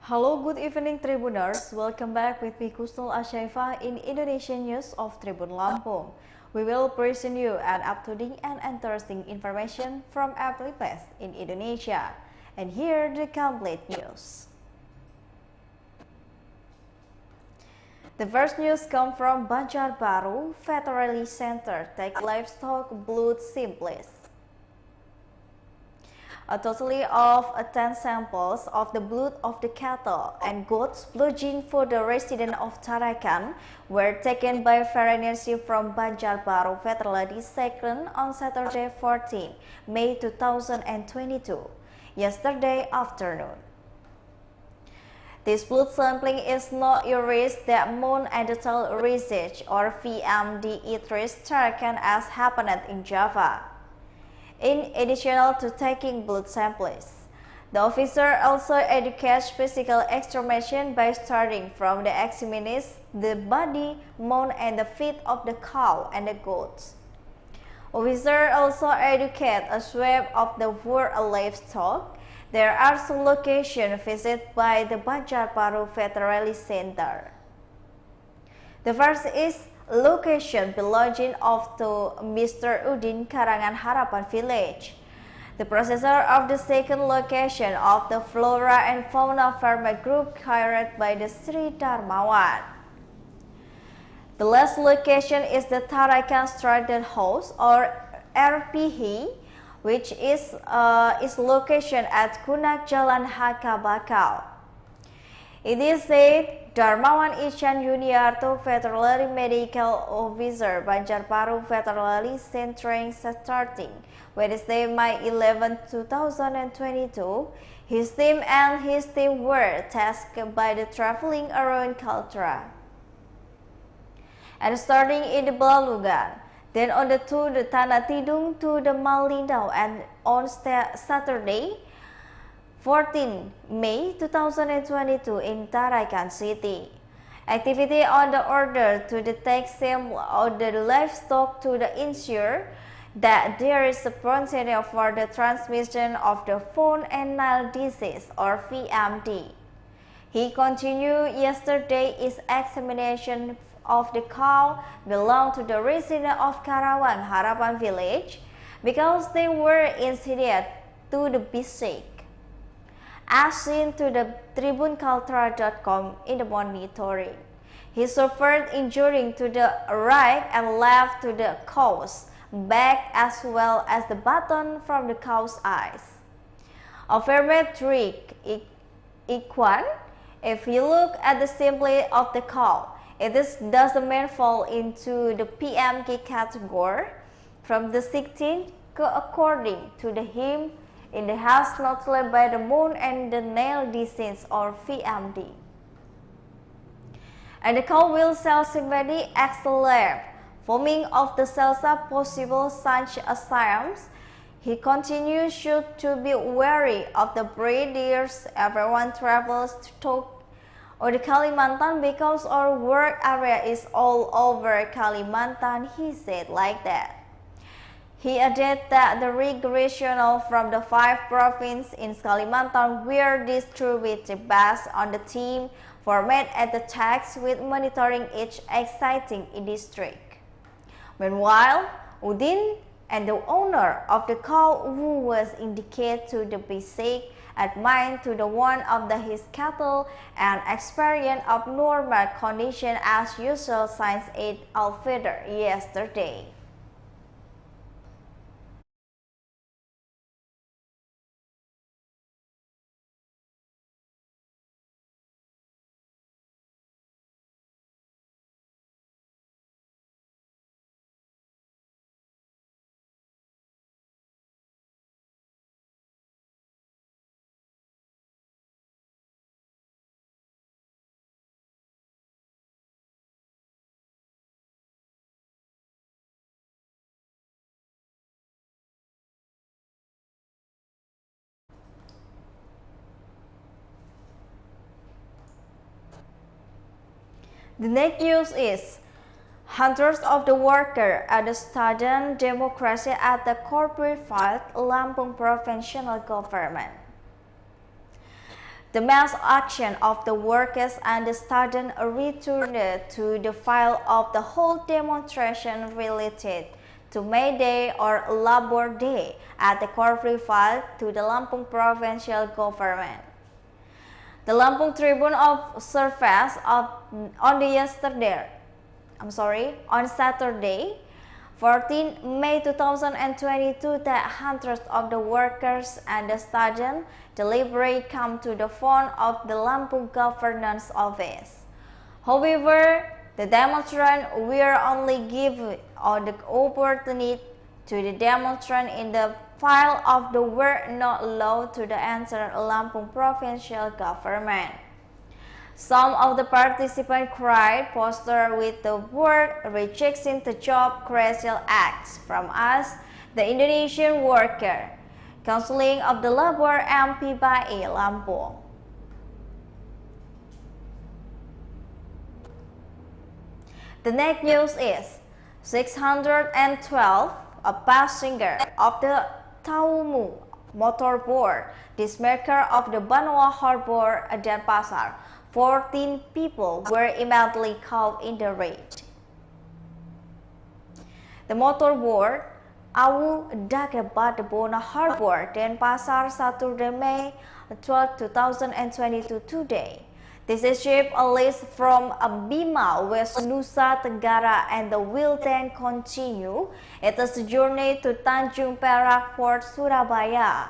Hello, good evening Tribuners. Welcome back with me Kusnul Ashaifa in Indonesian News of Tribun Lampung. We will present you an up-to-date and interesting information from every place in Indonesia. And here the complete news. The first news comes from Banjarbaru Veterinary Center, take livestock blood samples. A total of 10 samples of the blood of the cattle and goats pledging for the resident of Tarakan were taken by veterinarians from Banjarbaru Veterinary Center on Saturday 14 May 2022, yesterday afternoon. This blood sampling is not erased that moon and detail research or VMD Tarakan as happened in Java. In addition to taking blood samples, the officer also educates physical examination by starting from the examines the body, mouth, and the feet of the cow and the goats. Officer also educate a swab of the whole livestock. There are some locations visited by the Banjarbaru Veterinary Center. The first is location belonging to Mr. Udin Karangan Harapan village. The processor of the second location of the Flora and Fauna Pharma Group hired by the Sri Darmawan. The last location is the Tarakan Stranded House or RPH, which is its location at Kunak Jalan Haka Bakau. It is said Darmawan Ishan Yuniarto, Veterinary Medical Officer, Banjarbaru Veterinary Center, starting Wednesday, May 11, 2022. His team were tasked by the traveling around Kaltra and starting in the Balungan, then on the Tanah Tidung to the Malindau, and on Saturday, 14 May 2022 in Tarakan City. Activity on the order to detect sample of the livestock to ensure that there is a potential for the transmission of the foot and nail disease or VMD. He continued yesterday his examination of the cow belonged to the resident of Karawang Harapan village because they were incident to be sick. As seen to the tribunkaltra.com in the monitoring, he suffered injury to the right and left to the cow's back as well as the button from the cow's eyes. A metric equine, if you look at the simply of the cow, it doesn't fall into the PMK category from the 16th according to the him in the house noted by the moon and the nail disease or VMD. And the cow will cell sympathy accelerate, forming of the cells are possible such as symptoms. He continues to be wary of the breeders. Everyone travels to or the Kalimantan because our work area is all over Kalimantan, he said like that. He added that the regression from the 5 provinces in Kalimantan were distributed based on the team format at the task with monitoring each exciting district. Meanwhile, Udin and the owner of the cow who was indicated to be sick admitted to the one of his cattle and experience of normal condition as usual since it outfitter yesterday. The next news is hundreds of the workers at the Student Democracy at the Korpri Field, Lampung Provincial Government. The mass action of the workers and the students returned to the file of the whole demonstration related to May Day or Labor Day at the Korpri Field to the Lampung Provincial Government. The Lampung Tribune of surfaced on Saturday, 14 May 2022, that hundreds of the workers and the students deliberately come to the front of the Lampung Governance Office. However, the demonstrants were only given the opportunity to the demonstrant in the file of the were not allowed to enter Lampung Provincial Government. Some of the participants carried posters with the word "Rejecting the Job Creation Acts from us, the Indonesian worker." Counseling of the Labor MP by Lampung. The next news is 612 passengers of the Talaud Motorboat Disembarked of the Benoa Harbor, Denpasar. 14 people were immediately caught in the raid. The motorboat Disembarked the Benoa Harbor, Denpasar, Saturday, May 12, 2022 today. This is ship a list from Bima, West Nusa Tenggara, and the will then continue its journey to Tanjung Perak Port, Surabaya.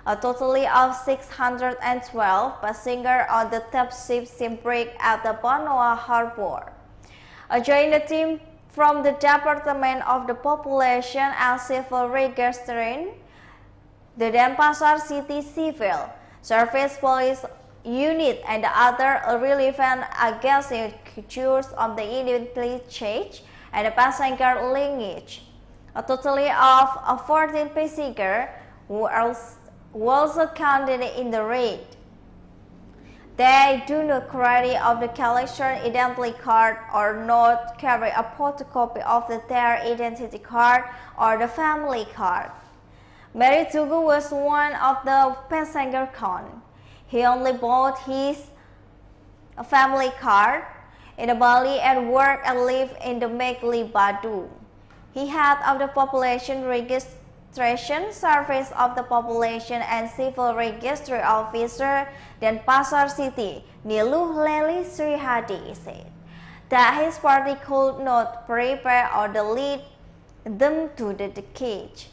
A total of 612 passengers on the top ship embarked at the Benoa Harbor. Join the team from the Department of the Population and Civil Registering, the Denpasar City Civil Service Police Unit, and the other relevant agencies of the Indian Change and the passenger linkage. A total of 14 passengers was also counted in the raid. They do not carry of the collection identity card or not carry a photocopy of their identity card or the family card. Mary Tugu was one of the passenger count. He only bought his family card in Bali and worked and lived in the Megli Badu. He had of the population registration service of the population and civil registry officer Denpasar City, Niluh Leli Srihadi, said that his party could not prepare or delete them to the cage.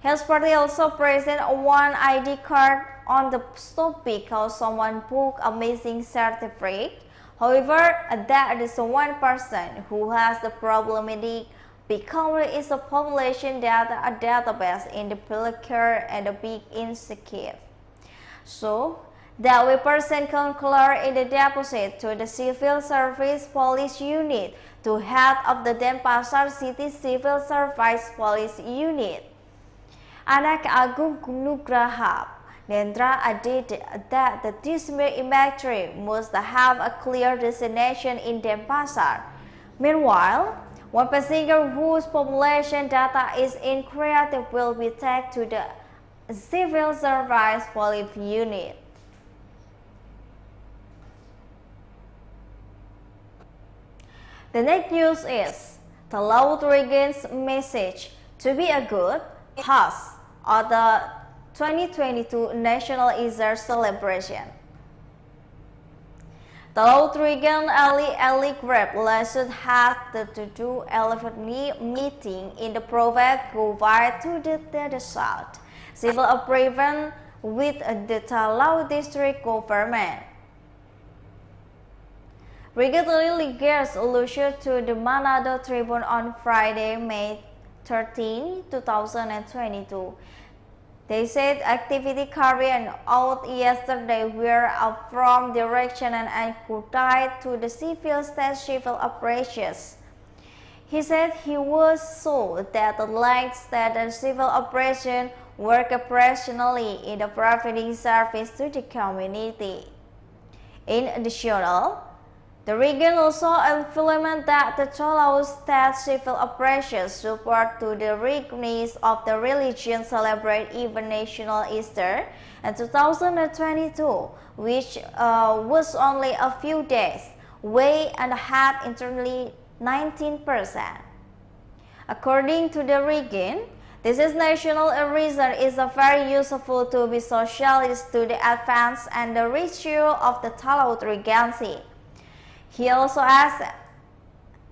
His party also present one ID card on the stop because someone booked a missing certificate. However, there is one person who has the problematic because it is a population data a database in the Pillar and the big insecure. So, that way person can clear in the deposit to the Civil Service Police Unit to head of the Denpasar City Civil Service Police Unit. Anak Agung Nugraha Nendra added that the disembarked must have a clear destination in Denpasar. Meanwhile, one passenger whose population data is incorrect will be taken to the Civil Service Police Unit. The next news is Talaud Regent's message to be a good pass of the 2022 National Easter celebration. Talaud Regent Elly Lasut had the two elephant meeting in the province provide to the south civil apparatus with the Talaud district government. Regent Elly Lasut to the Manado Tribune on Friday, May 13, 2022. They said activity carried out yesterday were from direction and tied to the civil apparatus. He said he was so that the likes that the civil operation work operationally in the providing service to the community. In addition, The Regent also implemented the Talaud State Civil Apparatus support to the readiness of the religion celebrate even National Easter in 2022, which was only a few days, way and had internally 19%. According to the Regent, this is national reason is very useful to be socialist to the advance and the ritual of the Talaud Regency. He also asked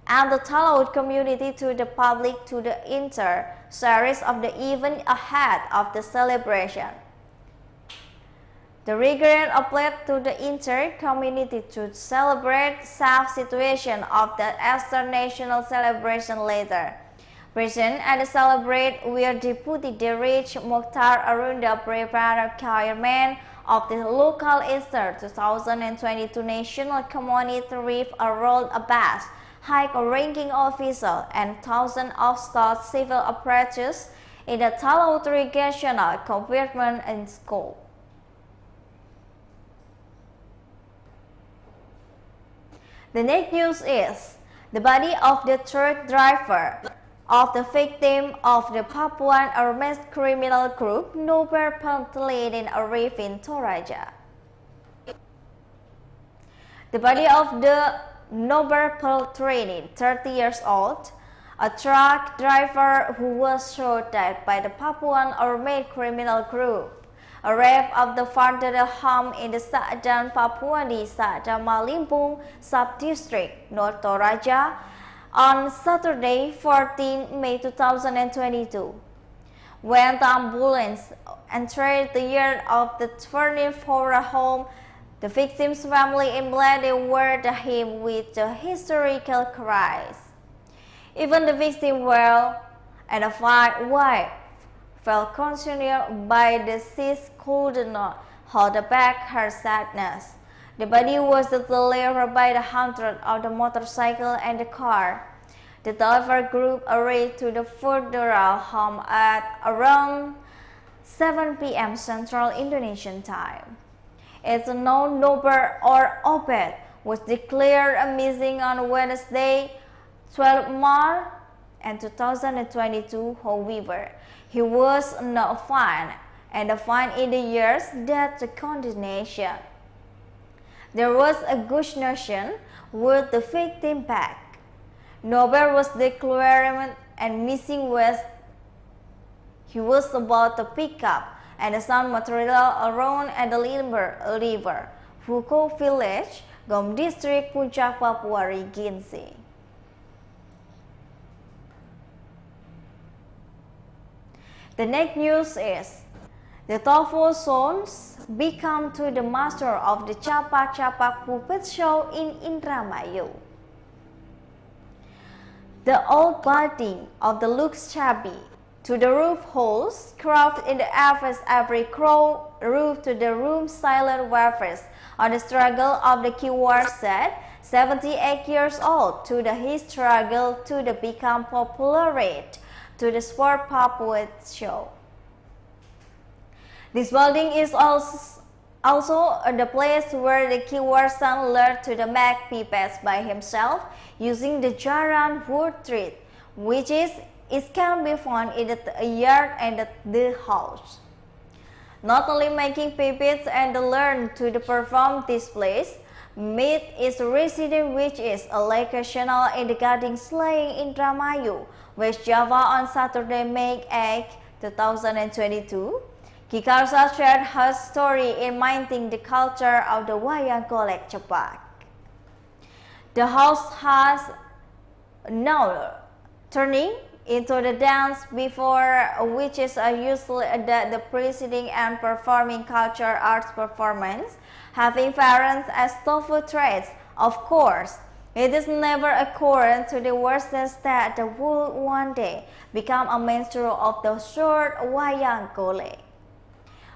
and the Talaud community to the public to the enter series of the event ahead of the celebration. The Regent appealed to the inter community to celebrate safe situation of the Easter national celebration later. Present at the celebrate were Deputy Direct Mokhtar Arunda Preparator Chairman of the local Easter 2022 National Community Reef Arul Abbas, high-ranking official and thousands of State Civil Apparatus in the Talaud Regional Government and School. The next news is the body of the truck driver of the victim of the Papuan armed criminal group Engelbert laid in a reef in Toraja. The body of the Engelbert 30 years old, a truck driver who was shot dead by the Papuan armed criminal group, arrived at the father home in the Southern Papua di Lampung Sub-District, North Toraja, on Saturday, 14 May 2022. When the ambulance entered the yard of the 24 home, the victim's family immediately were him with the historical cries. Even the victim well and a fine wife felt concerned by the deceased could not hold back her sadness. The body was delivered by the hunter of the motorcycle and the car. The driver group arrived to the funeral home at around 7 p.m. Central Indonesian time. It's known Engelbert or Obed was declared missing on Wednesday, 12 March 2022. However, he was not found and found in the years that the condemnation. There was a good notion with the victim back. Engelbert was declared and missing west. He was about to pick up and some material around at the Engelbert River, Fuko Village, Gom District, Puncak, Papua Regency. The next news is the Tofu sons become to the master of the Capak-Capak puppet show in Indramayu. The old building of the looks shabby to the roof holes carved in the office every crow roof to the room silent warfare on the struggle of the keyword set 78 years old to the his struggle to the become popular rate to the sport puppet show. This building is also the place where the keyword son learned to the make pipets by himself using the Jaran wood thread, which is it can be found in the yard and the house. Not only making pipets and learn to perform displays, meet is resident which is a locational in the garden slaying in Indramayu, West Java on Saturday, May 8, 2022. Kikarsa shared her story in minding the culture of the wayang golek Capak. The house has now turning into the dance before which is usually the preceding and performing culture arts performance, having parents as tofu traits. Of course, it is never occurred to the worstness that the would one day become a mainstream of the short wayang golek.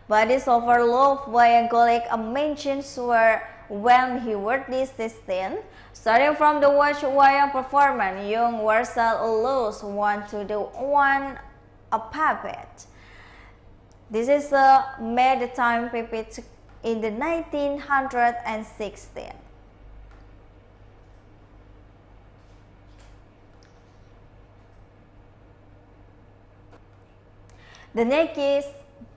But this overlooked wayang golek mentions were when he witnessed this scene, starting from the watch wayang performance, young Warsaw allows one to the one a puppet. This is a made time puppet in the 1916. The next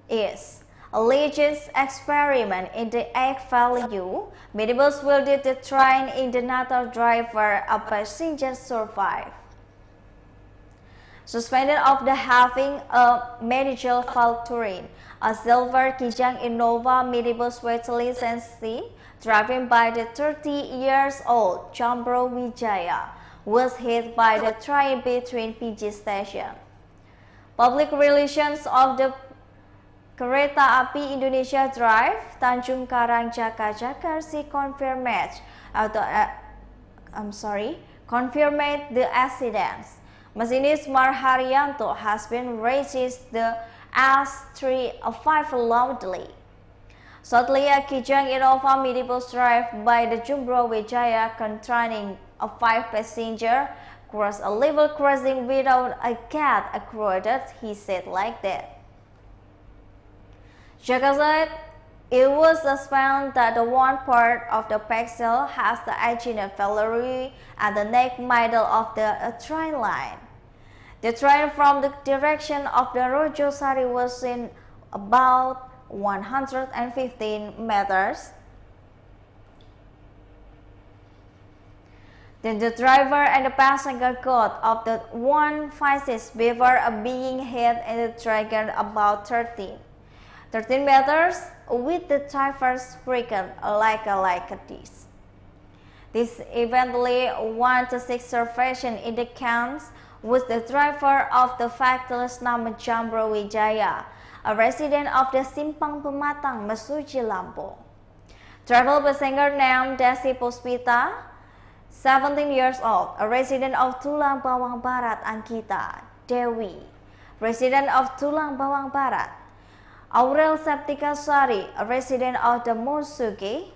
is a Legends experiment in the egg value. Minibus will do the train in the Natal driver, a passenger survive. Suspended of the having a medical faltering, a silver Kijang Innova minibus with license driven by the 30 years old Jambro Wijaya was hit by the train between PG station. Public relations of the Kereta Api Indonesia Drive, Tanjung Karang, Jakarta confirmed the accidents. Machinist Mar Haryanto has been raised the S305 loudly. Shortly, a Kijang Innova minibus driven by the Jambro Wijaya containing a 5-passenger crossed a level crossing without a cat accorded, he said like that. Jaka said it was found that the one part of the pixel has the engine value at the neck middle of the train line. The train from the direction of the Rojosari was in about 115 meters. Then the driver and the passenger got up the one faces before being hit in the dragon about 13 meters with the tires broken like this. This eventually 1 to 6 survivors in the counts was the driver of the factless nama Jambro Wijaya, a resident of the Simpang Pematang, Mesuji, Lampung. Travel passenger named Desi Puspita, 17 years old, a resident of Tulang Bawang Barat, Ankita Dewi, resident of Tulang Bawang Barat. Aurel Septika Sari, a resident of the Musugi,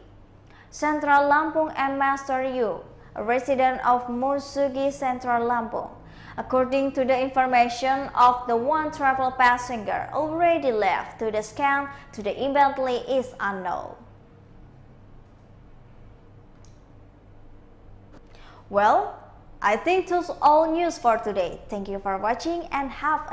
Central Lampung, and Master Yu, a resident of Musugi, Central Lampung. According to the information of the one travel passenger already left to the scan to the immediately is unknown. Well, I think that's all news for today. Thank you for watching and have a